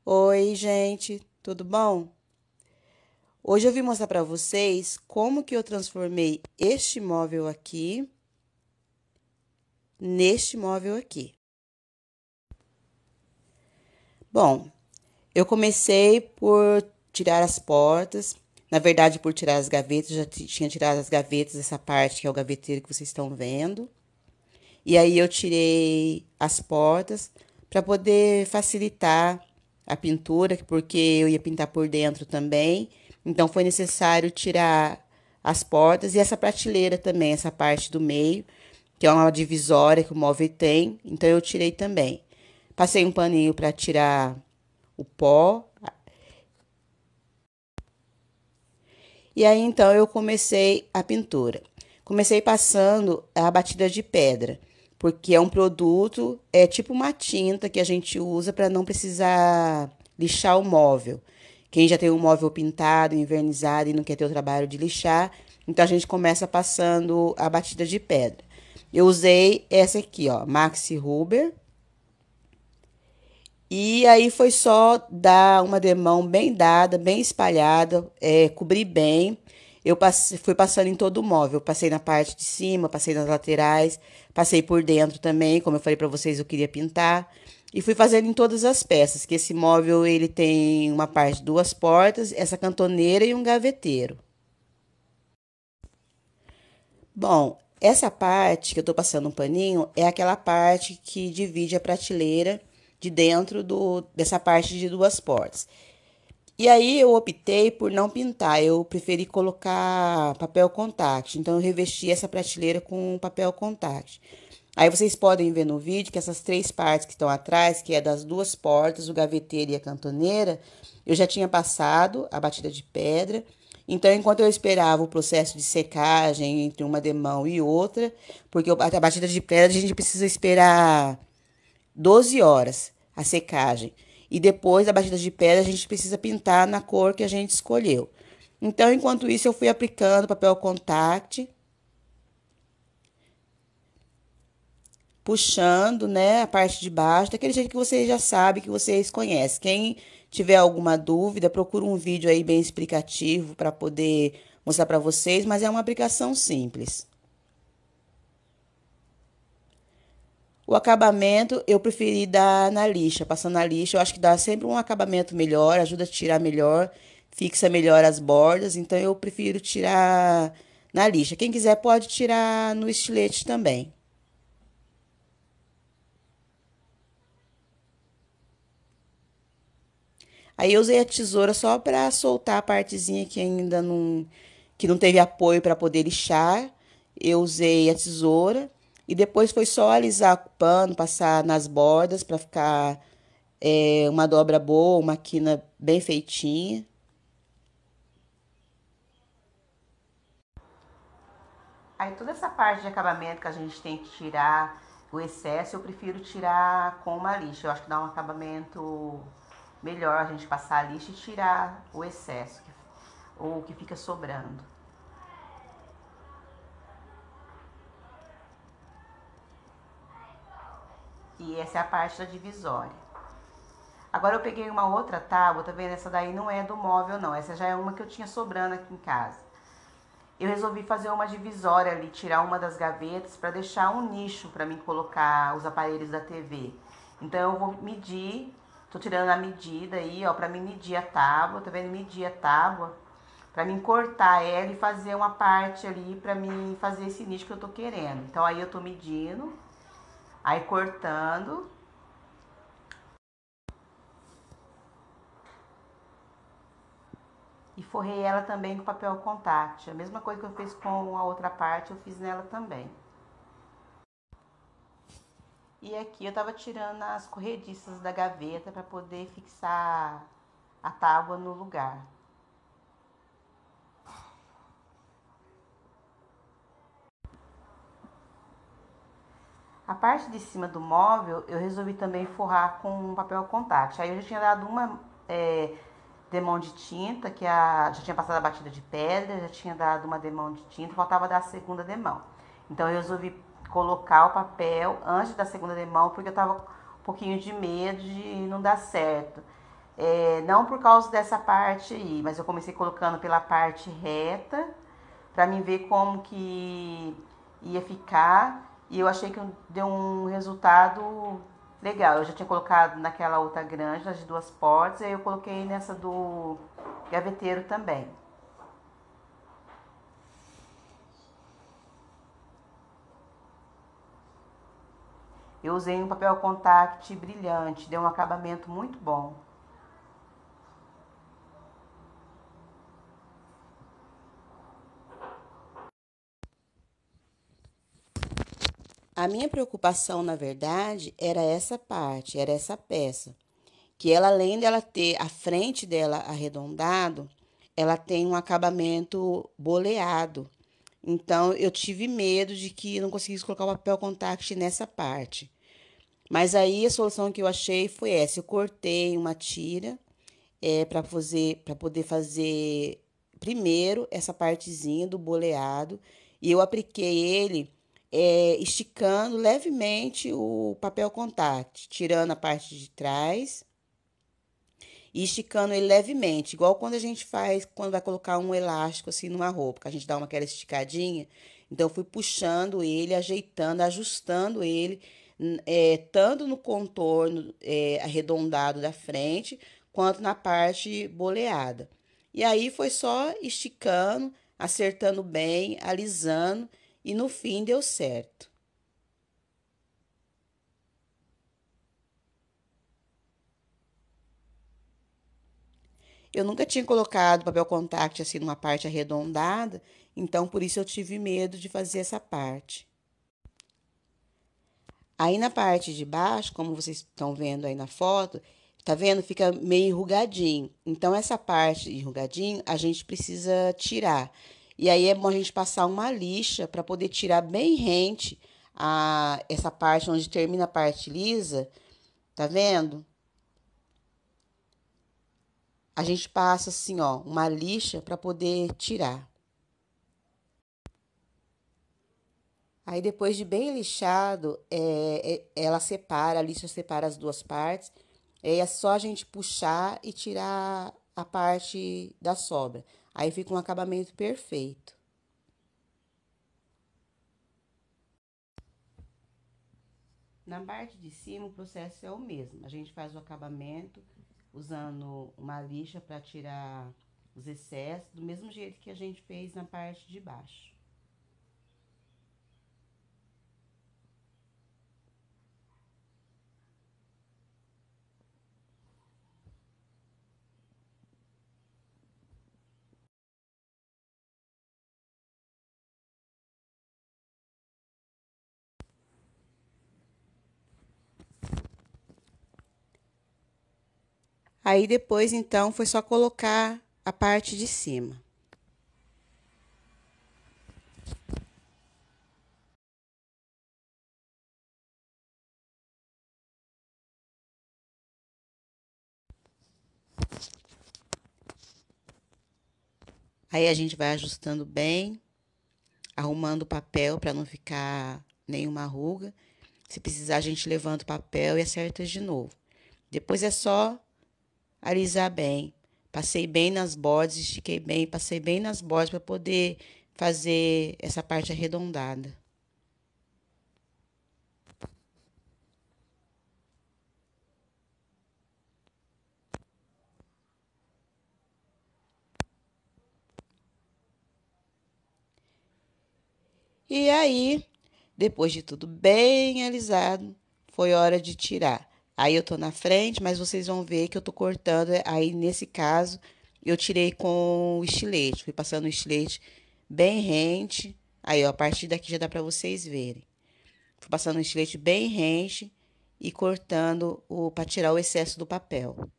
Oi, gente, tudo bom? Hoje eu vim mostrar para vocês como que eu transformei este móvel aqui neste móvel aqui. Bom, eu comecei por tirar as portas, na verdade por tirar as gavetas, já tinha tirado as gavetas, essa parte que é o gaveteiro que vocês estão vendo. E aí eu tirei as portas para poder facilitar a pintura, porque eu ia pintar por dentro também. Então foi necessário tirar as portas e essa prateleira também, essa parte do meio, que é uma divisória que o móvel tem. Então eu tirei também. Passei um paninho para tirar o pó. E aí então eu comecei a pintura. Comecei passando a batida de pedra, porque é um produto, é tipo uma tinta que a gente usa para não precisar lixar o móvel. Quem já tem um móvel pintado, envernizado e não quer ter o trabalho de lixar, então a gente começa passando a batida de pedra. Eu usei essa aqui, ó, Maxi Huber, e aí foi só dar uma demão bem dada, bem espalhada, cobrir bem. Fui passando em todo o móvel. Passei na parte de cima, passei nas laterais, passei por dentro também, como eu falei para vocês, eu queria pintar. E fui fazendo em todas as peças, que esse móvel ele tem uma parte, duas portas, essa cantoneira e um gaveteiro. Bom, essa parte que eu tô passando um paninho é aquela parte que divide a prateleira de dentro dessa parte de duas portas. E aí eu optei por não pintar, eu preferi colocar papel contact. Então eu revesti essa prateleira com papel contact. Aí vocês podem ver no vídeo que essas três partes que estão atrás, que é das duas portas, o gaveteiro e a cantoneira, eu já tinha passado a batida de pedra. Então, enquanto eu esperava o processo de secagem entre uma demão e outra, porque a batida de pedra a gente precisa esperar 12 horas a secagem. E depois da batida de pedra a gente precisa pintar na cor que a gente escolheu. Então, enquanto isso, eu fui aplicando papel contact, puxando, né, a parte de baixo, daquele jeito que vocês já sabem, que vocês conhecem. Quem tiver alguma dúvida, procura um vídeo aí bem explicativo para poder mostrar para vocês, mas é uma aplicação simples. O acabamento eu preferi dar na lixa, passando na lixa, eu acho que dá sempre um acabamento melhor, ajuda a tirar melhor, fixa melhor as bordas, então eu prefiro tirar na lixa. Quem quiser pode tirar no estilete também. Aí eu usei a tesoura só para soltar a partezinha que não teve apoio para poder lixar. Eu usei a tesoura e depois foi só alisar o pano, passar nas bordas para ficar uma dobra boa, uma quina bem feitinha. Aí toda essa parte de acabamento que a gente tem que tirar o excesso, eu prefiro tirar com uma lixa. Eu acho que dá um acabamento melhor a gente passar a lixa e tirar o excesso, ou o que fica sobrando. E essa é a parte da divisória. Agora eu peguei uma outra tábua, tá vendo? Essa daí não é do móvel, não. Essa já é uma que eu tinha sobrando aqui em casa. Eu resolvi fazer uma divisória ali, tirar uma das gavetas para deixar um nicho para mim colocar os aparelhos da TV. Então eu vou medir, tô tirando a medida aí, ó, para mim medir a tábua, tá vendo? Medir a tábua para mim cortar ela e fazer uma parte ali para mim fazer esse nicho que eu tô querendo. Então aí eu tô medindo, aí cortando. E forrei ela também com papel contact. A mesma coisa que eu fiz com a outra parte, eu fiz nela também. E aqui eu tava tirando as corrediças da gaveta para poder fixar a tábua no lugar. A parte de cima do móvel eu resolvi também forrar com papel contact. Aí eu já tinha dado uma demão de tinta, já tinha passado a batida de pedra, já tinha dado uma demão de tinta, faltava dar a segunda demão. Então eu resolvi colocar o papel antes da segunda demão, porque eu tava um pouquinho de medo de não dar certo. Não por causa dessa parte aí, mas eu comecei colocando pela parte reta para mim ver como que ia ficar e eu achei que deu um resultado legal. Eu já tinha colocado naquela outra grande, nas de duas portas, e aí eu coloquei nessa do gaveteiro também. Eu usei um papel contact brilhante, deu um acabamento muito bom. A minha preocupação, na verdade, era essa parte, era essa peça. Que ela, além dela ter a frente dela arredondado, ela tem um acabamento boleado. Então, eu tive medo de que não conseguisse colocar o papel contact nessa parte. Mas aí a solução que eu achei foi essa. Eu cortei uma tira para poder fazer primeiro essa partezinha do boleado e eu apliquei ele esticando levemente o papel contact, tirando a parte de trás e esticando ele levemente, igual quando a gente faz quando vai colocar um elástico assim numa roupa, que a gente dá uma aquela esticadinha. Então, eu fui puxando ele, ajeitando, ajustando ele, tanto no contorno arredondado da frente, quanto na parte boleada. E aí foi só esticando, acertando bem, alisando, e no fim deu certo. Eu nunca tinha colocado papel contact assim numa parte arredondada, então por isso eu tive medo de fazer essa parte. Aí na parte de baixo, como vocês estão vendo aí na foto, tá vendo? Fica meio enrugadinho. Então essa parte enrugadinho a gente precisa tirar. E aí é bom a gente passar uma lixa para poder tirar bem rente essa parte onde termina a parte lisa, tá vendo? A gente passa assim, ó, uma lixa para poder tirar. Aí depois de bem lixado, ela separa, a lixa separa as duas partes. É só a gente puxar e tirar a parte da sobra. Aí fica um acabamento perfeito. Na parte de cima, o processo é o mesmo. A gente faz o acabamento usando uma lixa para tirar os excessos, do mesmo jeito que a gente fez na parte de baixo. Aí depois, então, foi só colocar a parte de cima. Aí a gente vai ajustando bem, arrumando o papel para não ficar nenhuma ruga. Se precisar, a gente levanta o papel e acerta de novo. Depois é só alisar bem. Passei bem nas bordas, estiquei bem, passei bem nas bordas para poder fazer essa parte arredondada. E aí, depois de tudo bem alisado, foi hora de tirar. Aí eu tô na frente, mas vocês vão ver que eu tô cortando. Aí nesse caso, eu tirei com o estilete. Fui passando o estilete bem rente. Aí, ó, a partir daqui já dá pra vocês verem. Fui passando o estilete bem rente e cortando para tirar o excesso do papel.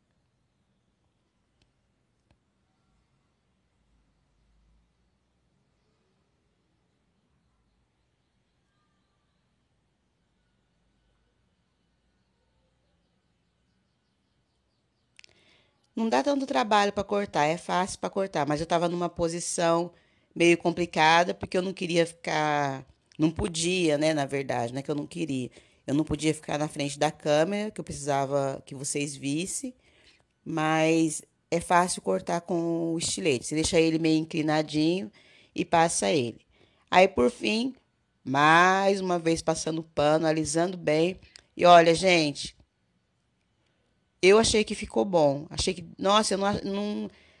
Não dá tanto trabalho para cortar, é fácil para cortar, mas eu estava numa posição meio complicada porque eu não queria ficar, não podia, né, na verdade, né, que eu não queria. Eu não podia ficar na frente da câmera, que eu precisava que vocês vissem, mas é fácil cortar com o estilete. Você deixa ele meio inclinadinho e passa ele. Aí, por fim, mais uma vez passando o pano, alisando bem. E olha, gente, eu achei que ficou bom. Achei que, nossa, eu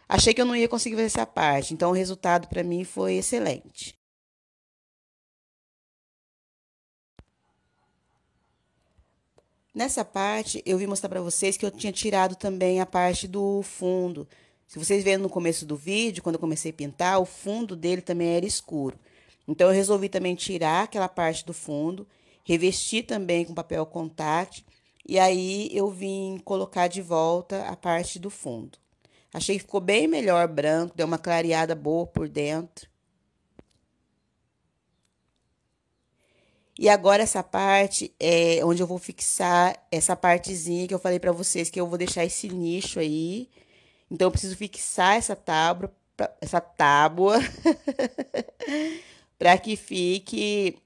achei que eu não ia conseguir fazer essa parte. Então, o resultado para mim foi excelente. Nessa parte, eu vim mostrar para vocês que eu tinha tirado também a parte do fundo. Se vocês verem no começo do vídeo, quando eu comecei a pintar, o fundo dele também era escuro. Então, eu resolvi também tirar aquela parte do fundo, revestir também com papel contact, e aí eu vim colocar de volta a parte do fundo. Achei que ficou bem melhor branco, deu uma clareada boa por dentro. E agora essa parte é onde eu vou fixar essa partezinha que eu falei pra vocês que eu vou deixar esse nicho aí. Então eu preciso fixar essa tábua para que fique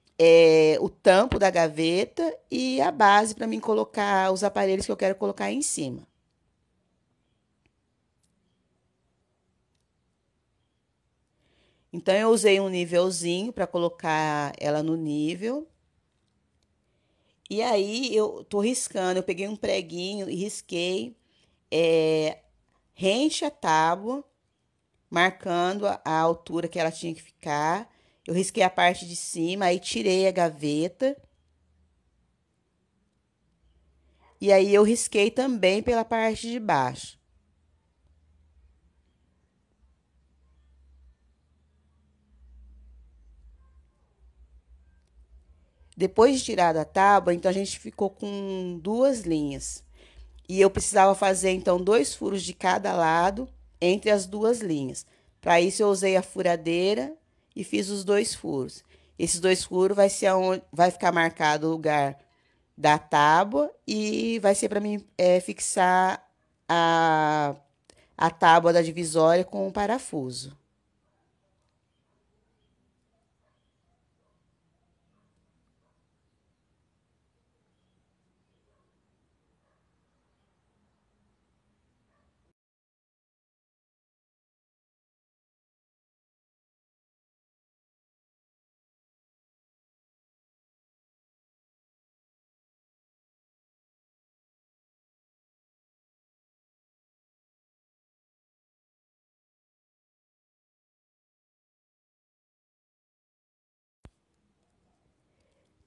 o tampo da gaveta e a base para mim colocar os aparelhos que eu quero colocar em cima. Então eu usei um nívelzinho para colocar ela no nível. E aí eu tô riscando, eu peguei um preguinho e risquei rente a tábua, marcando a altura que ela tinha que ficar. Eu risquei a parte de cima, aí tirei a gaveta. E aí eu risquei também pela parte de baixo. Depois de tirar da tábua, então a gente ficou com duas linhas. E eu precisava fazer então dois furos de cada lado entre as duas linhas. Para isso eu usei a furadeira e fiz os dois furos. Esses dois furos vai ser onde vai ficar marcado o lugar da tábua e vai ser para mim fixar a, a tábua da divisória com o parafuso.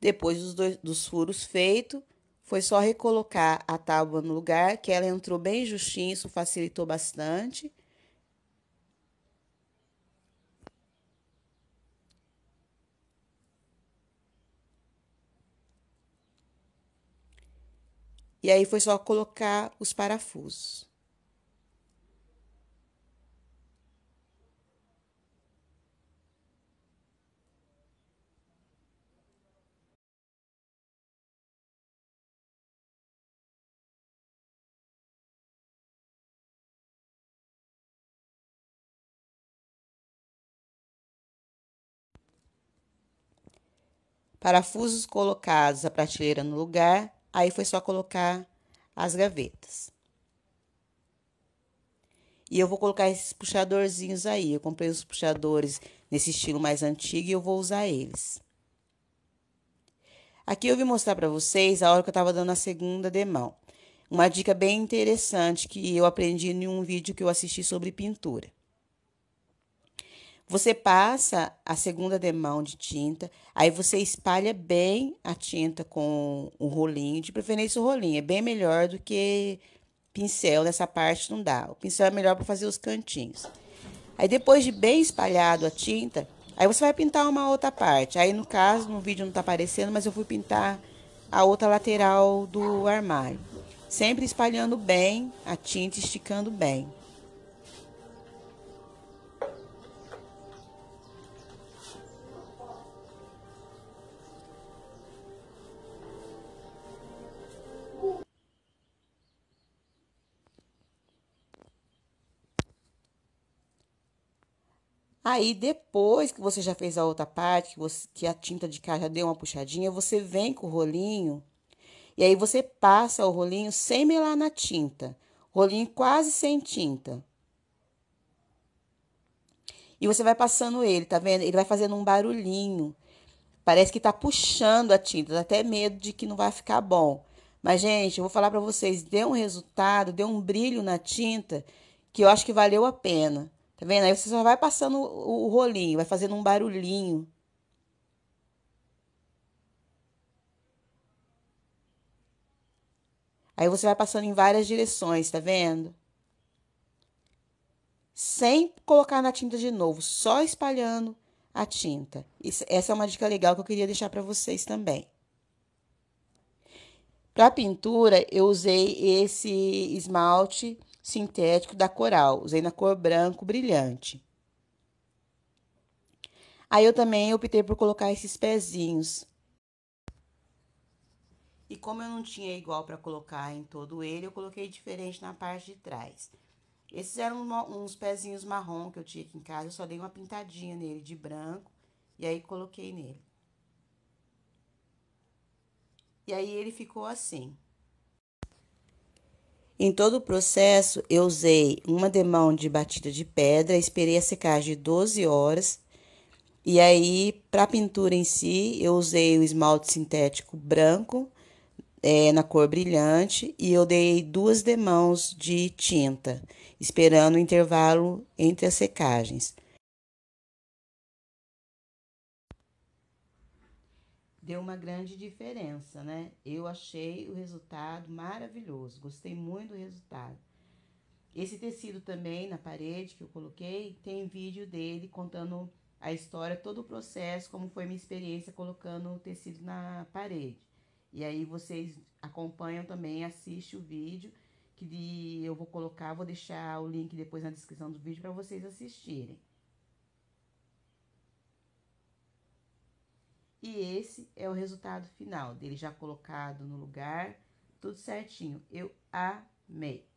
Depois dos furos feitos, foi só recolocar a tábua no lugar, que ela entrou bem justinho, isso facilitou bastante. E aí foi só colocar os parafusos. Parafusos colocados, a prateleira no lugar, aí foi só colocar as gavetas. E eu vou colocar esses puxadorzinhos aí. Eu comprei os puxadores nesse estilo mais antigo e eu vou usar eles. Aqui eu vim mostrar para vocês a hora que eu estava dando a segunda demão. Uma dica bem interessante que eu aprendi em um vídeo que eu assisti sobre pintura. Você passa a segunda demão de tinta, aí você espalha bem a tinta com o rolinho, de preferência o rolinho, é bem melhor do que pincel, nessa parte não dá. O pincel é melhor para fazer os cantinhos. Aí depois de bem espalhado a tinta, aí você vai pintar uma outra parte. Aí no caso, no vídeo não tá aparecendo, mas eu fui pintar a outra lateral do armário. Sempre espalhando bem a tinta, esticando bem. Aí, depois que você já fez a outra parte, que a tinta de cá já deu uma puxadinha, você vem com o rolinho e aí você passa o rolinho sem melar na tinta. rolinho quase sem tinta. E você vai passando ele, tá vendo? Ele vai fazendo um barulhinho. Parece que tá puxando a tinta, dá até medo de que não vai ficar bom. Mas, gente, eu vou falar pra vocês, deu um resultado, deu um brilho na tinta que eu acho que valeu a pena. Tá vendo? Aí você só vai passando o rolinho, vai fazendo um barulhinho. Aí você vai passando em várias direções, tá vendo? Sem colocar na tinta de novo, só espalhando a tinta. Essa é uma dica legal que eu queria deixar para vocês também. Para pintura, eu usei esse esmalte sintético da Coral. Usei na cor branco brilhante. Aí eu também optei por colocar esses pezinhos. E como eu não tinha igual para colocar em todo ele, eu coloquei diferente na parte de trás. Esses eram uns pezinhos marrom que eu tinha aqui em casa. Eu só dei uma pintadinha nele de branco e aí coloquei nele. E aí ele ficou assim. Em todo o processo, eu usei uma demão de batida de pedra, esperei a secagem de 12 horas. E aí, para a pintura em si, eu usei o esmalte sintético branco, na cor brilhante, e eu dei 2 demãos de tinta, esperando o intervalo entre as secagens. Deu uma grande diferença, né? Eu achei o resultado maravilhoso, gostei muito do resultado. Esse tecido também na parede que eu coloquei, tem vídeo dele contando a história, todo o processo, como foi minha experiência colocando o tecido na parede. E aí vocês acompanham também, assiste o vídeo que eu vou colocar, vou deixar o link depois na descrição do vídeo para vocês assistirem. E esse é o resultado final dele já colocado no lugar, tudo certinho. Eu amei.